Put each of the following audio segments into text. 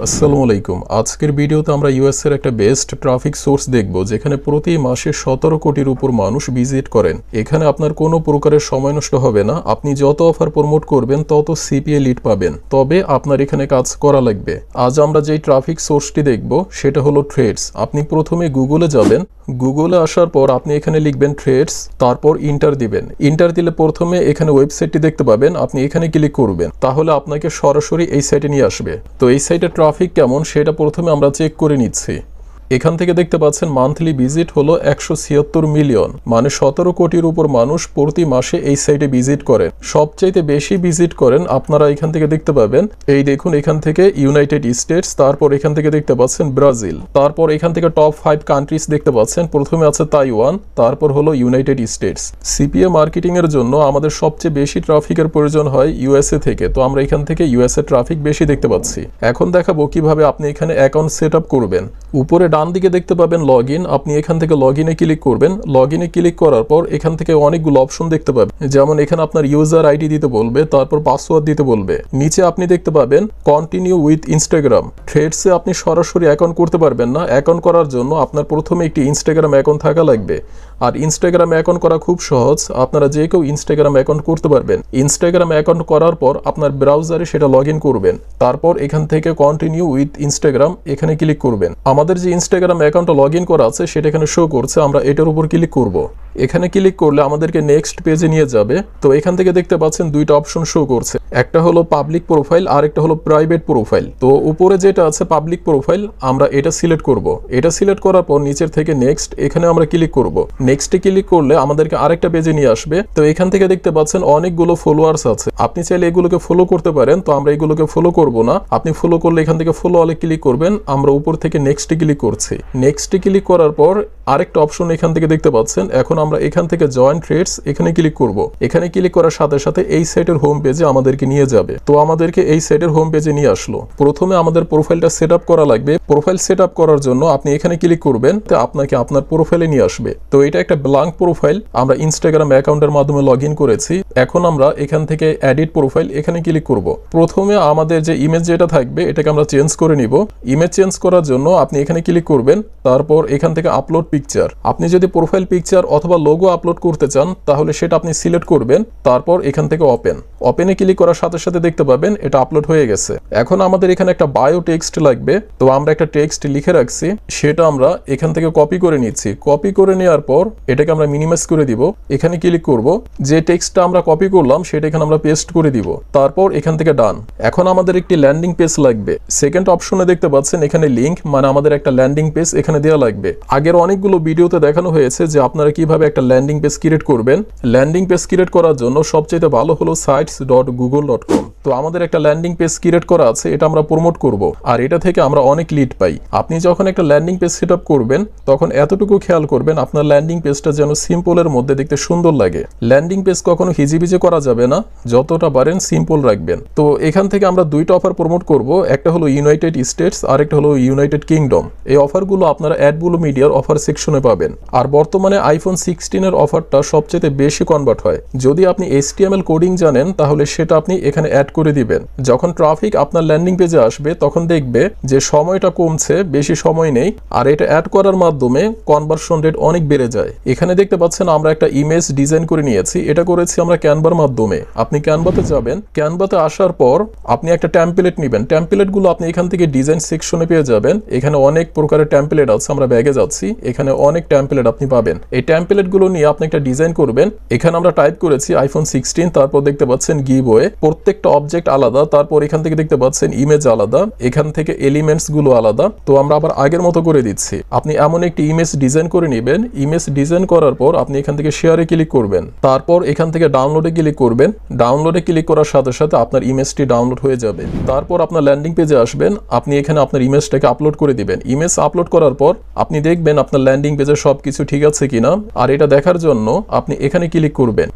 আসসালামু আলাইকুম। আজকের ভিডিওতে আমরা ইউএস এর একটা বেস্ট ট্রাফিক সোর্স দেখব যেখানে প্রতি মাসে 17 কোটির উপর মানুষ ভিজিট করেন। এখানে আপনার কোনো প্রকারের সময় নষ্ট হবে না। আপনি যত অফার প্রমোট করবেন তত সিপিএ লিড পাবেন। তবে আপনার এখানে কাজ করা লাগবে। আজ আমরা যেই ট্রাফিক সোর্সটি দেখব সেটা হলো থ্রেডস। আপনি প্রথমে গুগলে যাবেন। গুগলে আসার পর আপনি এখানে লিখবেন থ্রেডস, তারপর ইন্টার দিবেন। ইন্টার দিলে প্রথমে এখানে ওয়েবসাইটটি দেখতে পাবেন। আপনি এখানে ক্লিক করবেন, তাহলে আপনাকে সরাসরি এই সাইটে নিয়ে আসবে। তো এই সাইটে ট্রাফিক কেমন সেটা প্রথমে আমরা চেক করে নিচ্ছি। এখান থেকে দেখতে পাচ্ছেন মান্থলি ভিজিট হলো 176 মিলিয়ন, মানে 17 কোটির উপর মানুষ প্রতি মাসে এই সাইটে ভিজিট করেন। সবচাইতে বেশি ভিজিট করেন আপনারা এখান থেকে দেখতে পাবেন। এই দেখুন, এখান থেকে ইউনাইটেড স্টেটস, তারপর এখান থেকে দেখতে পাচ্ছেন ব্রাজিল, তারপর এখান থেকে টপ 5 কান্ট্রিজ দেখতে পাচ্ছেন। প্রথমে আছে তাইওয়ান, তারপর হলো ইউনাইটেড স্টেটস। সিপিএ মার্কেটিং এর জন্য আমাদের সবচেয়ে বেশি ট্রাফিকের প্রয়োজন হয় ইউএসএ থেকে। তো আমরা এখান থেকে ইউএসএ ট্রাফিক বেশি দেখতে পাচ্ছি। এখন দেখাবো কিভাবে আপনি এখানে অ্যাকাউন্ট সেট আপ করবেন। উপরে ডান দিকে দেখতে পাবেন লগইন। আপনি এখান থেকে লগইনে ক্লিক করবেন। লগইনে ক্লিক করার পর এখান থেকে অনেকগুলো অপশন দেখতে পাবেন, যেমন এখানে আপনার ইউজার আইডি দিতে বলবে, তারপর পাসওয়ার্ড দিতে বলবে। নিচে আপনি দেখতে পাবেন কন্টিনিউ উইথ ইনস্টাগ্রাম। থ্রেডসে আপনি সরাসরি অ্যাকাউন্ট করতে পারবেন না। অ্যাকাউন্ট করার জন্য আপনার প্রথমে একটি ইনস্টাগ্রাম অ্যাকাউন্ট থাকা লাগবে। আর ইনস্টাগ্রাম অ্যাকাউন্ট করা খুব সহজ, আপনারা যে কেউ ইনস্টাগ্রাম অ্যাকাউন্ট করতে পারবেন। ইনস্টাগ্রাম অ্যাকাউন্ট করার পর আপনার ব্রাউজারে সেটা লগইন করবেন। তারপর এখান থেকে কন্টিনিউ উইথ ইনস্টাগ্রাম এখানে ক্লিক করবেন। আমাদের যে ইনস্টাগ্রাম অ্যাকাউন্টটা লগইন করা আছে সেটা এখানে শো করছে, আমরা এটার উপর ক্লিক করব। এখানে ক্লিক করলে আমাদেরকে নেক্সট পেজে নিয়ে যাবে। তো এখান থেকে দেখতে পাচ্ছেন দুইটা অপশন শো করছে, একটা হলো পাবলিক প্রোফাইল আর একটা হলো প্রাইভেট প্রোফাইল। তো উপরে যেটা আছে পাবলিক প্রোফাইল, আমরা এটা সিলেক্ট করব। এটা সিলেক্ট করার পর নিচের থেকে নেক্সট এখানে আমরা ক্লিক করব। নেক্সটে ক্লিক করলে আমাদেরকে আরেকটা পেজে নিয়ে আসবে। তো এখান থেকে দেখতে পাচ্ছেন অনেকগুলো ফলোয়ার্স আছে, আপনি চাইলে এগুলোকে ফলো করতে পারেন। তো আমরা এগুলোকে ফলো করব না। আপনি ফলো করলে এখান থেকে ফলো অলে ক্লিক করবেন। আমরা উপর থেকে নেক্সটে ক্লিক করছি। নেক্সটে ক্লিক করার পর আরেকটা অপশন এখান থেকে দেখতে পাচ্ছেন। এখন আমরা এখান থেকে জয়েন থ্রেডস এখানে ক্লিক করব। এখানে ক্লিক করার সাথে সাথে এই সাইটের হোম পেজে আমাদেরকে নিয়ে যাবে। তো আমাদেরকে এই সাইটের হোম পেজে নিয়ে আসলো। প্রথমে আমাদের প্রোফাইলটা সেট আপ করা লাগবে। প্রোফাইল সেট আপ করার জন্য আপনি এখানে ক্লিক করবেন, তো আপনাকে আপনার প্রোফাইলে নিয়ে আসবে। তো এটা একটা ব্ল্যাঙ্ক প্রোফাইল, আমরা ইনস্টাগ্রাম অ্যাকাউন্টের মাধ্যমে লগইন করেছি। এখন আমরা এখান থেকে এডিট প্রোফাইল এখানে ক্লিক করব। প্রথমে আমাদের যে ইমেজ যেটা থাকবে এটাকে আমরা চেঞ্জ করে নিব। ইমেজ চেঞ্জ করার জন্য আপনি এখানে ক্লিক করবেন, তারপর এখান থেকে আপলোড পিকচার। আপনি যদি প্রোফাইল পিকচার অথবা লোগো আপলোড করতে চান তাহলে সেটা আপনি সিলেক্ট করবেন, তারপর এখান থেকে ওপেনে ক্লিক করার সাথে সাথে দেখতে পাবেন এটা আপলোড হয়ে গেছে। এখন আমাদের এখানে একটা বায়ো টেক্সট লাগবে। তো আমরা একটা টেক্সট লিখে রাখছি, সেটা আমরা এখান থেকে কপি করে নিচ্ছি। কপি করে নেওয়ার পর এটাকে আমরা মিনিমাইজ করে দিব। এখানে ক্লিক করব, যে টেক্সটটা আমরা কপি করলাম সেটা এখানে আমরা পেস্ট করে দিব। তারপর এখান থেকে ডান। এখন আমাদের একটি ল্যান্ডিং পেজ লাগবে। সেকেন্ড অপশনে দেখতে পাচ্ছেন এখানে লিংক, মানে আমাদের একটা ল্যান্ডিং পেজ এখানে দেওয়া লাগবে। আগের অনেকগুলো ভিডিওতে দেখানো হয়েছে যে আপনারা কিভাবে একটা ল্যান্ডিং পেজ ক্রিয়েট করবেন। ল্যান্ডিং পেজ ক্রিয়েট করার জন্য সবচেয়ে ভালো হলো sites.google.com। তো আমাদের একটা ল্যান্ডিং পেজ ক্রিয়েট করা আছে, এটা আমরা প্রমোট করব। আর এটা থেকে আমরা অনেক লিড পাই। আপনি যখন একটা ল্যান্ডিং পেজ সেট আপ করবেন তখন এতটুকু খেয়াল করবেন আপনার ল্যান্ডিং পেজটা যেন সিম্পলের মধ্যে দেখতে সুন্দর লাগে। ল্যান্ডিং পেজ কখনো হিজিবিজি করা যাবে না, যতটা পারেন সিম্পল রাখবেন। তো এখান থেকে আমরা দুইটা অফার প্রমোট করব, একটা হলো ইউনাইটেড স্টেটস আর একটা হলো ইউনাইটেড কিংডম। এই অফারগুলো আপনারা অ্যাডগুলো মিডিয়ার অফার সেকশনে পাবেন। আর বর্তমানে আইফোন 16 এর অফারটা সবচেয়ে বেশি কনভার্ট হয়। যদি আপনি HTML কোডিং জানেন তাহলে সেটা আপনি এখানে অ্যাড করে দিবেন। যখন ট্রাফিক আপনার ল্যান্ডিং পেজে আসবে তখন দেখবে যে সময়টা কমছে, বেশি সময় নেই। আর এটা অ্যাড করার মাধ্যমে কনভার্সন রেট অনেক বেড়ে যায়। এখানে দেখতে পাচ্ছেন আমরা একটা ইমেজ ডিজাইন করে নিয়েছি। এটা করেছি আমরা ক্যানভার মাধ্যমে। আপনি ক্যানভাতে যাবেন, ক্যানভাতে আসার পর আপনি একটা টেমপ্লেট নেবেন। টেমপ্লেটগুলো আপনি এখান থেকে ডিজাইন সেকশনে পেয়ে যাবেন। এখানে অনেক প্রকারের টেমপ্লেট আছে, আমরা ব্যাগে যাচ্ছি, এখানে অনেক টেমপ্লেট আপনি পাবেন। এই টেমপ্লেটগুলো নিয়ে আপনি একটা ডিজাইন করবেন। এখানে আমরা টাইপ করেছি আইফোন 16, তারপর দেখতে পাচ্ছেন গিভওয়ে, প্রত্যেকটা অবজেক্ট আলাদা। তারপর এখান থেকে দেখতে পাচ্ছেন ইমেজ আলাদা, এখান থেকে এলিমেন্টস গুলো আলাদা। তো আমরা আবার আগের মতো করে দিচ্ছি। আপনি এমন একটি ইমেজ ডিজাইন করে নেবেন। ইমেজ ডিজাইন করার পর আপনি এখান থেকে শেয়ারে ক্লিক করবেন, তারপর এখান থেকে ডাউনলোডে ক্লিক করবেন। ডাউনলোডে ক্লিক করার সাথে সাথে আপনার ইমেজটি ডাউনলোড হয়ে যাবে। তারপর আপনার ল্যান্ডিং পেজে আসবেন, আপনি এখানে আপনার ইমেজটাকে আপলোড করে দিবেন। ইমেজ আপলোড করার পর আপনি দেখবেন আপনার ল্যান্ডিং পেজে সবকিছু ঠিক আছে কিনা। আর এটা দেখার জন্য আপনি এখানে ক্লিক করবেন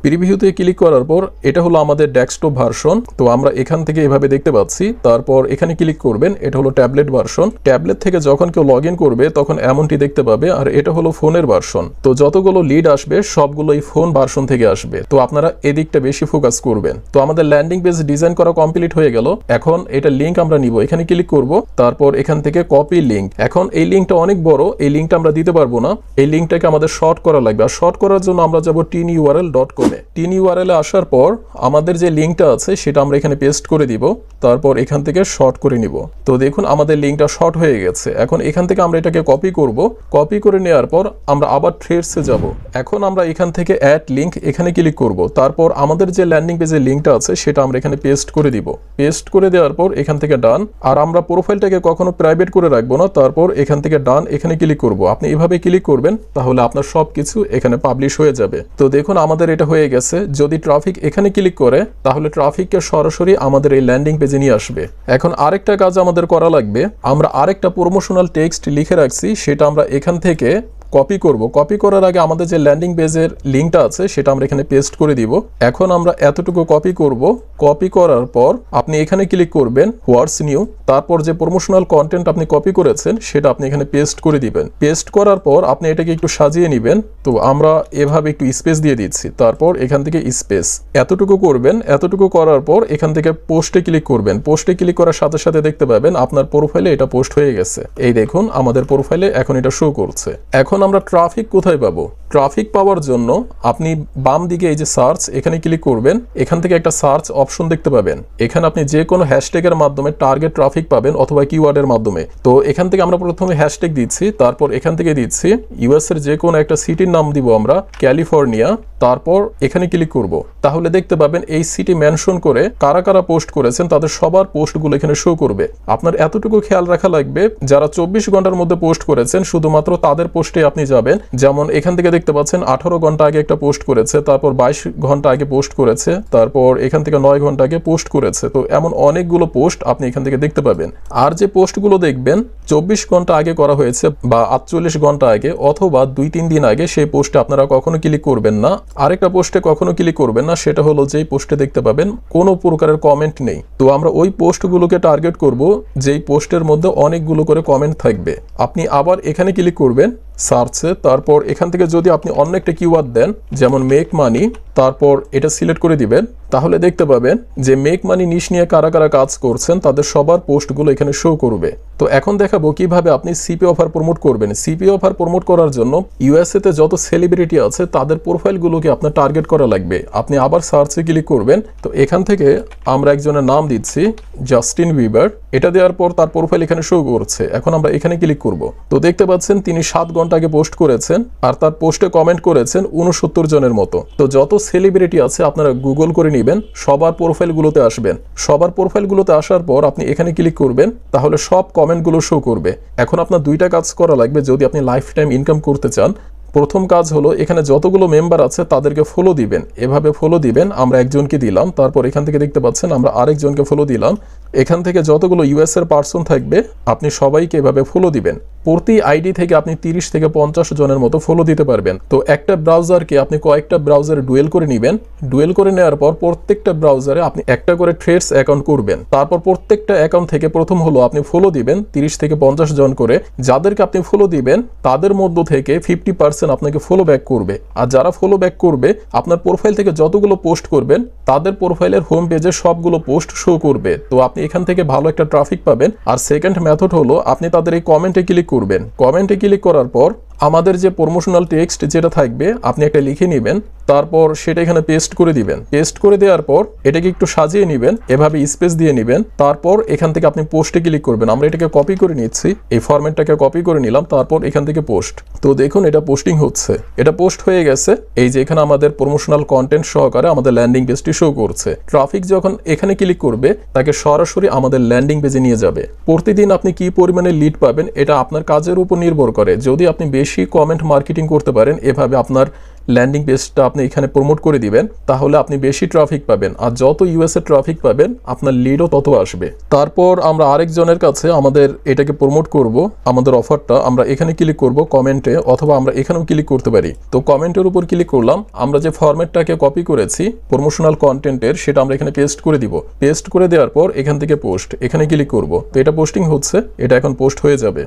প্রিভিউতে ক্লিক করার পর এটা হলো আমাদের ডেস্কটপ ভার্সন। তো আমরা এখান থেকে এভাবে দেখতে পাচ্ছি। তারপর এখানে ক্লিক করবেন, এটা হলো ট্যাবলেট ভার্সন। ট্যাবলেট থেকে যখন কেউ লগ ইন করবে তখন এমনটি দেখতে পাবে। আর এটা হলো ফোনের ভার্সন। তো যতগুলো লিড আসবে সবগুলো এই ফোন ভার্সন থেকে আসবে। তো আপনারা এদিকটা বেশি ফোকাস করবেন। তো আমাদের ল্যান্ডিং পেজ ডিজাইন করা কমপ্লিট হয়ে গেল। এখন এটা লিঙ্ক আমরা নিব, এখানে ক্লিক করব। তারপর এখান থেকে কপি লিঙ্ক। এখন এই লিঙ্কটা অনেক বড়, এই লিঙ্কটা আমরা দিতে পারবো না। এই লিঙ্কটাকে আমাদের শর্ট করা লাগবে। আর শর্ট করার জন্য আমরা যাব tinyurl.com এ। tinyurl এ আসার পর আমাদের যে লিঙ্কটা আছে সেটা আমরা এখানে পেস্ট করে দিব। তারপর এখান থেকে শর্ট করে নিব। তো দেখুন আমাদের লিঙ্কটা শর্ট হয়ে গেছে। এখন এখান থেকে আমরা এটাকে কপি করব। কপি করে নেওয়ার পর আমরা আবার থ্রেডসে যাব। এখন আমরা এখান থেকে অ্যাড লিঙ্ক এখানে ক্লিক করব। তারপর আমাদের যে ল্যান্ডিং পেজের লিঙ্কটা আছে সেটা আমরা এখানে পেস্ট করে দিব। পেস্ট করে দেওয়ার পর এখান থেকে ডান। আর আমরা প্রোফাইলটাকে কখনো প্রাইভেট করে রাখবো না। তারপর এখান থেকে ডান এখানে ক্লিক করব। আপনি এভাবে ক্লিক করবেন, তাহলে আপনার সবকিছু এখানে পাবলিশ হয়ে যাবে। তো দেখুন আমাদের এটা হয়ে গেছে। যদি ট্রাফিক এখানে ক্লিক করে তাহলে ট্রাফিককে সরাসরি আমাদের এই ল্যান্ডিং পেজে নিয়ে আসবে। এখন আরেকটা কাজ আমাদের করা লাগবে। আমরা আরেকটা প্রমোশনাল টেক্সট লিখে রাখছি, সেটা আমরা এখান থেকে কপি করব। কপি করার আগে আমাদের যে ল্যান্ডিং পেজের লিঙ্কটা আছে সেটা আমরা এখানে পেস্ট করে দিব। এখন আমরা এতটুকু কপি করব। কপি করার পর আপনি এখানে ক্লিক করবেন হোয়াটস নিউ। তারপর যে প্রমোশনাল কন্টেন্ট আপনি কপি করেছেন সেটা আপনি এখানে পেস্ট করে দিবেন। পেস্ট করার পর আপনি এটাকে একটু সাজিয়ে নেবেন। তো আমরা এভাবে একটু স্পেস দিয়ে দিচ্ছি। তারপর এখান থেকে স্পেস এতটুকু করবেন। এতটুকু করার পর এখান থেকে পোস্টে ক্লিক করবেন। পোস্টে ক্লিক করার সাথে সাথে দেখতে পাবেন আপনার প্রোফাইলে এটা পোস্ট হয়ে গেছে। এই দেখুন আমাদের প্রোফাইলে এখন এটা শো করছে। এখন আমরা ট্রাফিক কোথায় পাবো? ট্রাফিক পাওয়ার জন্য আপনি বাম দিকে এই যে সার্চ এখানে ক্লিক করবেন। এখান থেকে একটা সার্চ অপশন দেখতে পাবেন। এখানে আপনি যে কোনো হ্যাশট্যাগের মাধ্যমে টার্গেট ট্রাফিক পাবেন অথবা কিওয়ার্ডের মাধ্যমে। তো এখান থেকে আমরা প্রথমে হ্যাশট্যাগ দিচ্ছি। তারপর এখান থেকে দিচ্ছি ইউএস এর যে কোনো একটা সিটির নাম দিব আমরা ক্যালিফোর্নিয়া। তারপর এখানে ক্লিক করব। তাহলে দেখতে পাবেন এই সিটি মেনশন করে কারা কারা পোস্ট করেছেন তাদের সবার পোস্টগুলো এখানে শো করবে। আপনার এতটুকু খেয়াল রাখা লাগবে, যারা 24 ঘন্টার মধ্যে পোস্ট করেছেন শুধুমাত্র তাদের পোস্টে আপনি যাবেন। যেমন এখান থেকে দেখতে পাচ্ছেন 18 ঘন্টা আগে একটা পোস্ট করেছে, তারপর 22 ঘন্টা আগে পোস্ট করেছে, তারপর এখান থেকে 9 ঘন্টা আগে পোস্ট করেছে। তো এমন অনেকগুলো পোস্ট আপনি এখান থেকে দেখতে পাবেন। আর যে পোস্টগুলো দেখবেন 24 ঘন্টা আগে করা হয়েছে বা 48 ঘন্টা আগে অথবা 2-3 দিন আগে, সেই পোস্টে আপনারা কখনো ক্লিক করবেন না। আরেকটা পোস্টে কখনো ক্লিক করবেন না, সেটা হলো যেই পোস্টে দেখতে পাবেন কোনো প্রকারের কমেন্ট নেই। তো আমরা ওই পোস্টগুলোকে টার্গেট করব যেই পোস্টের মধ্যে অনেকগুলো করে কমেন্ট থাকবে। আপনি আবার এখানে ক্লিক করবেন সার্চে। তারপর এখান থেকে যদি আপনি অন্য একটা কিওয়ার্ড দেন যেমন মেক মানি, তারপর এটা সিলেক্ট করে দিবেন, তাহলে দেখতে পাবেন যে মেক মানি নিশ নিয়ে কারা কারা কাজ করছেন তাদের সবার পোস্টগুলো এখানে শো করবে। তো এখন দেখাবো কিভাবে আপনি সিপি অফার প্রমোট করবেন। সিপি অফার প্রমোট করার জন্য ইউএসএ তে যত সেলিব্রিটি আছে তাদের প্রোফাইলগুলোকে আপনার টার্গেট করা লাগবে। আপনি আবার সার্চে ক্লিক করবেন। তো এখান থেকে আমরা একজনের নাম দিচ্ছি জাস্টিন বিবার। এটা দেওয়ার পর তার প্রোফাইল এখানে শো করছে। এখন আমরা এখানে ক্লিক করব। তো দেখতে পাচ্ছেন তিনি 7 ঘন্টা আগে পোস্ট করেছেন আর তার পোস্টে কমেন্ট করেছেন 69 জনের মতো। তো যত সেলিব্রিটি আছে আপনারা গুগল করে নেবেন, সবার প্রোফাইলগুলোতে আসবেন। সবার প্রোফাইলগুলোতে আসার পর আপনি এখানে ক্লিক করবেন, তাহলে সব কমেন্টগুলো শো করবে। এখন আপনার দুইটা কাজ করা লাগবে যদি আপনি লাইফ টাইম ইনকাম করতে চান। প্রথম কাজ হলো এখানে যতগুলো মেম্বার আছে তাদেরকে ফলো দিবেন। এভাবে ফলো দিবেন। আমরা একজনকে দিলাম, তারপর এখান থেকে দেখতে পাচ্ছেন আমরা আরেকজনকে ফলো দিলাম। এখান থেকে যতগুলো ইউএস এর পার্সন থাকবে আপনি সবাইকে এভাবে ফলো দিবেন। প্রতি আইডি থেকে আপনি 30 থেকে 50 জনের মতো ফলো দিতে পারবেন। তো একটা ব্রাউজারকে আপনি কয়েকটা ব্রাউজারে ডুয়েল করে নেবেন। ডুয়েল করে নেওয়ার পর প্রত্যেকটা ব্রাউজারে আপনি একটা করে থ্রেডস অ্যাকাউন্ট করবেন। তারপর প্রত্যেকটা অ্যাকাউন্ট থেকে প্রথম হলো আপনি ফলো দিবেন 30 থেকে 50 জন করে। যাদেরকে আপনি ফলো দিবেন তাদের মধ্য থেকে 50% আপনাকে ফলো ব্যাক করবে। আর যারা ফলো ব্যাক করবে আপনার প্রোফাইল থেকে যতগুলো পোস্ট করবেন তাদের প্রোফাইলের হোম পেজে সবগুলো পোস্ট শো করবে। তো আপনি এখান থেকে ভালো একটা ট্রাফিক পাবেন। আর সেকেন্ড মেথড হলো আপনি তাদের এই কমেন্টে ক্লিক করবেন। কমেন্টে ক্লিক করার পর আমাদের যে প্রমোশনাল টেক্সট যেটা থাকবে আপনি একটা লিখে নেবেন, তারপর সেটা এখানে পেস্ট করে দিবেন। পেস্ট করে দেওয়ার পর এটাকে একটু সাজিয়ে নেবেন, এভাবে স্পেস দিয়ে নেবেন। তারপর এখান থেকে আপনি পোস্টে ক্লিক করবেন। আমরা এটাকে কপি করে নিচ্ছি, এই ফরম্যাটটাকে কপি করে নিলাম। তারপর এখান থেকে পোস্ট। তো দেখুন এটা পোস্টিং হচ্ছে, এটা পোস্ট হয়ে গেছে। এই যে এখানে আমাদের প্রমোশনাল কন্টেন্ট সহকারে আমাদের ল্যান্ডিং পেজটি শো করছে। ট্রাফিক যখন এখানে ক্লিক করবে তাকে সরাসরি আমাদের ল্যান্ডিং পেজে নিয়ে যাবে। প্রতিদিন আপনি কি পরিমাণে লিড পাবেন এটা আপনার কাজের উপর নির্ভর করে। যদি আপনি বেশি কমেন্ট মার্কেটিং করতে পারেন, এভাবে আপনার ল্যান্ডিং পেজটা আপনি এখানে প্রমোট করে দিবেন, তাহলে আপনি বেশি ট্রাফিক পাবেন। আর যত ইউএস এ ট্রাফিক পাবেন আপনার লিডও তত আসবে। তারপর আমরা আরেকজনের কাছে আমাদের এটাকে প্রমোট করব, আমাদের অফারটা আমরা এখানে ক্লিক করব কমেন্টে, অথবা আমরা এখানেও ক্লিক করতে পারি। তো কমেন্টের উপর ক্লিক করলাম, আমরা যে ফরম্যাটটাকে কপি করেছি প্রমোশনাল কন্টেন্টের সেটা আমরা এখানে পেস্ট করে দিব। পেস্ট করে দেওয়ার পর এখান থেকে পোস্ট, এখানে ক্লিক করব। তো এটা পোস্টিং হচ্ছে, এটা এখন পোস্ট হয়ে যাবে।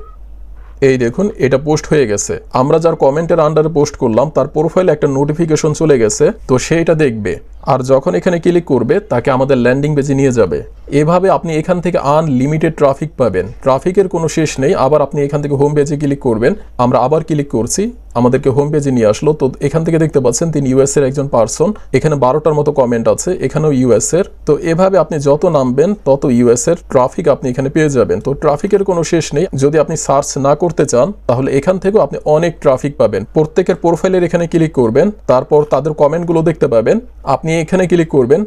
এই দেখুন এটা পোস্ট হয়ে গেছে। আমরা যার কমেন্টের আন্ডারে পোস্ট করলাম তার প্রোফাইলে একটা নোটিফিকেশন চলে গেছে, তো সেইটা দেখবে। আর যখন এখানে ক্লিক করবে তাকে আমাদের ল্যান্ডিং পেজে নিয়ে যাবে। এভাবে আপনি এখান থেকে আনলিমিটেড ট্রাফিক পাবেন, ট্রাফিকের কোনো শেষ নেই। আবার আপনি এখান থেকে হোম পেজে ক্লিক করবেন, আমরা আবার ক্লিক করছি, আমাদেরকে হোম পেজে নিয়ে আসলো। তো এখান থেকে দেখতে পাচ্ছেন তিনি ইউএস এর একজন পার্সন, এখানে 12টার মতো কমেন্ট আছে, এখানেও ইউএস এর। তো এভাবে আপনি যত নামবেন তত ইউএস এর ট্রাফিক আপনি এখানে পেয়ে যাবেন। তো ট্রাফিকের কোনো শেষ নেই। যদি আপনি সার্চ না করতে চান তাহলে এখান থেকেও আপনি অনেক ট্রাফিক পাবেন। প্রত্যেকের প্রোফাইলের এখানে ক্লিক করবেন, তারপর তাদের কমেন্টগুলো দেখতে পাবেন। আপনি এখানে ক্লিক করবেন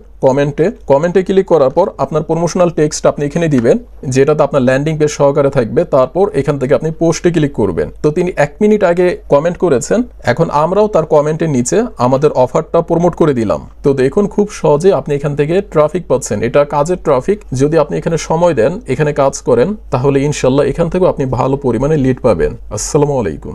কমেন্টে ক্লিক করার পর আপনার প্রমোশনাল টেক্সট আপনি এখানে দিবেন, যেটাতে আপনার ল্যান্ডিং পেজ সহকারে থাকবে। তারপর এখান থেকে আপনি পোস্টে ক্লিক করবেন। তো তিনি 1 মিনিট আগে কমেন্ট করেছেন, এখন আমরাও তার কমেন্টের নিচে আমাদের অফারটা প্রমোট করে দিলাম। তো দেখুন খুব সহজে আপনি এখান থেকে ট্রাফিক পাচ্ছেন। এটা কাজের ট্রাফিক। যদি আপনি এখানে সময় দেন, এখানে কাজ করেন, তাহলে ইনশাল্লাহ এখান থেকেও আপনি ভালো পরিমাণে লিড পাবেন। আসসালামু আলাইকুম।